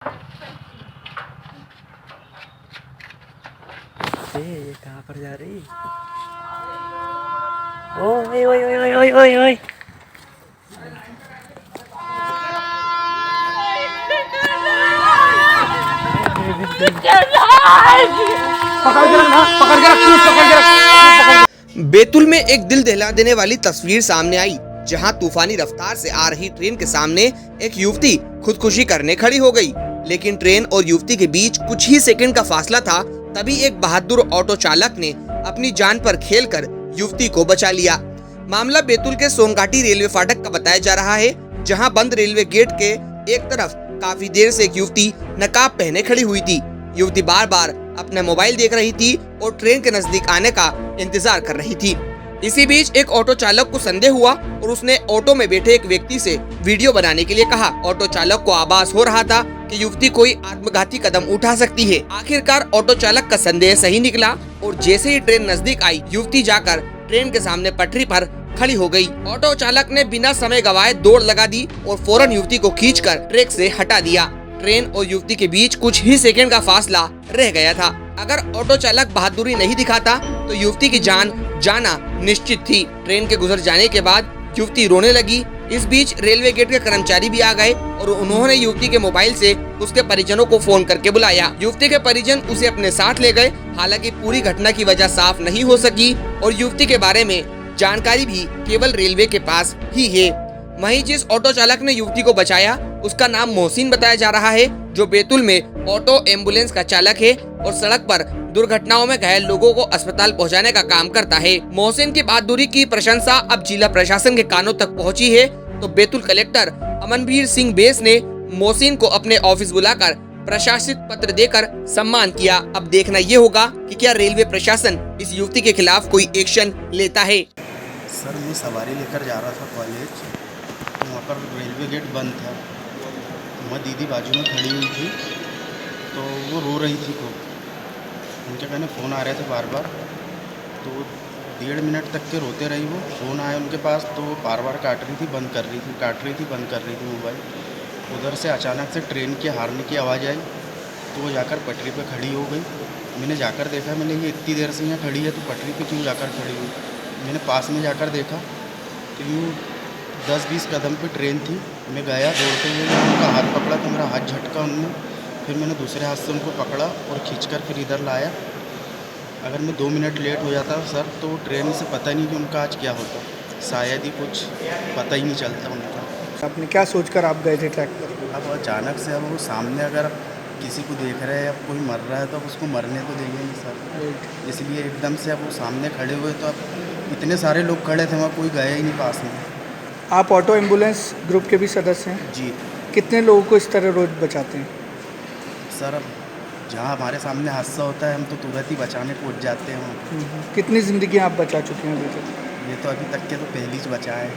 ये कहाँ पर जा रही? ओए ओए ओए ओए ओए ओए ओए। बैतूल में एक दिल दहला देने वाली तस्वीर सामने आई, जहां तूफानी रफ्तार से आ रही ट्रेन के सामने एक युवती खुदकुशी करने खड़ी हो गई। लेकिन ट्रेन और युवती के बीच कुछ ही सेकंड का फासला था, तभी एक बहादुर ऑटो चालक ने अपनी जान पर खेलकर युवती को बचा लिया। मामला बैतूल के सोनघाटी रेलवे फाटक का बताया जा रहा है, जहां बंद रेलवे गेट के एक तरफ काफी देर से एक युवती नकाब पहने खड़ी हुई थी। युवती बार बार अपना मोबाइल देख रही थी और ट्रेन के नजदीक आने का इंतजार कर रही थी। इसी बीच एक ऑटो चालक को संदेह हुआ और उसने ऑटो में बैठे एक व्यक्ति से वीडियो बनाने के लिए कहा। ऑटो चालक को आभास हो रहा था कि युवती कोई आत्मघाती कदम उठा सकती है। आखिरकार ऑटो चालक का संदेह सही निकला और जैसे ही ट्रेन नजदीक आई, युवती जाकर ट्रेन के सामने पटरी पर खड़ी हो गई। ऑटो चालक ने बिना समय गवाए दौड़ लगा दी और फौरन युवती को खींचकर ट्रैक से हटा दिया। ट्रेन और युवती के बीच कुछ ही सेकंड का फासला रह गया था। अगर ऑटो चालक बहादुरी नहीं दिखाता तो युवती की जान जाना निश्चित थी। ट्रेन के गुजर जाने के बाद युवती रोने लगी। इस बीच रेलवे गेट के कर्मचारी भी आ गए और उन्होंने युवती के मोबाइल से उसके परिजनों को फोन करके बुलाया। युवती के परिजन उसे अपने साथ ले गए। हालांकि पूरी घटना की वजह साफ नहीं हो सकी और युवती के बारे में जानकारी भी केवल रेलवे के पास ही है। वहीं जिस ऑटो चालक ने युवती को बचाया उसका नाम मोहसिन बताया जा रहा है, जो बैतूल में ऑटो एम्बुलेंस का चालक है और सड़क पर दुर्घटनाओं में घायल लोगों को अस्पताल पहुंचाने का काम करता है। मोहसिन की बहादुरी की प्रशंसा अब जिला प्रशासन के कानों तक पहुंची है, तो बैतूल कलेक्टर अमनवीर सिंह बेस ने मोहसिन को अपने ऑफिस बुलाकर प्रशासित पत्र देकर सम्मान किया। अब देखना ये होगा कि क्या रेलवे प्रशासन इस युवती के खिलाफ कोई एक्शन लेता है। सर, मैं सवारी लेकर जा रहा था कॉलेज, वहाँ पर रेलवे गेट बंद था। वहाँ दीदी बाजू में खड़ी हुई थी, तो वो रो रही थी खूब। उनके कहने फ़ोन आ रहे थे बार बार, तो 1.5 मिनट तक के रोते रही। वो फ़ोन आया उनके पास, तो वो बार बार काट रही थी, बंद कर रही थी, काट रही थी, बंद कर रही थी मोबाइल। उधर से अचानक से ट्रेन के हारने की आवाज़ आई, तो वो जाकर पटरी पे खड़ी हो गई। मैंने जाकर देखा, मैंने ये इतनी देर से यहाँ खड़ी है तो पटरी पे क्यों जाकर खड़ी हुई। मैंने पास में जाकर देखा तो यूँ 10-20 कदम पे ट्रेन थी। मैं गया दौड़ते हुए, उनका हाथ पकड़ा तो मेरा हाथ झटका उनने। फिर मैंने दूसरे हाथ से उनको पकड़ा और खींचकर फिर इधर लाया। अगर मैं 2 मिनट लेट हो जाता सर, तो ट्रेन से पता नहीं कि उनका आज क्या होता, शायद ही कुछ पता ही नहीं चलता उनका। आपने क्या सोचकर आप गए थे ट्रैक पर? अब अचानक से अब वो सामने अगर किसी को देख रहे हैं, अब कोई मर रहा है तो अब उसको मरने तो देंगे नहीं सर। इसलिए एकदम से अब वो सामने खड़े हुए, तो अब इतने सारे लोग खड़े थे, वहाँ कोई गया ही नहीं पास में। आप ऑटो एम्बुलेंस ग्रुप के भी सदस्य हैं? जी कितने लोगों को इस तरह रोज बचाते हैं? सर, अब जहाँ हमारे सामने हादसा होता है हम तो तुरंत ही बचाने पहुँच जाते हैं वहाँ। कितनी ज़िंदगी आप बचा चुके हैं अभी तक? ये तो अभी तक के तो पहली बचा है।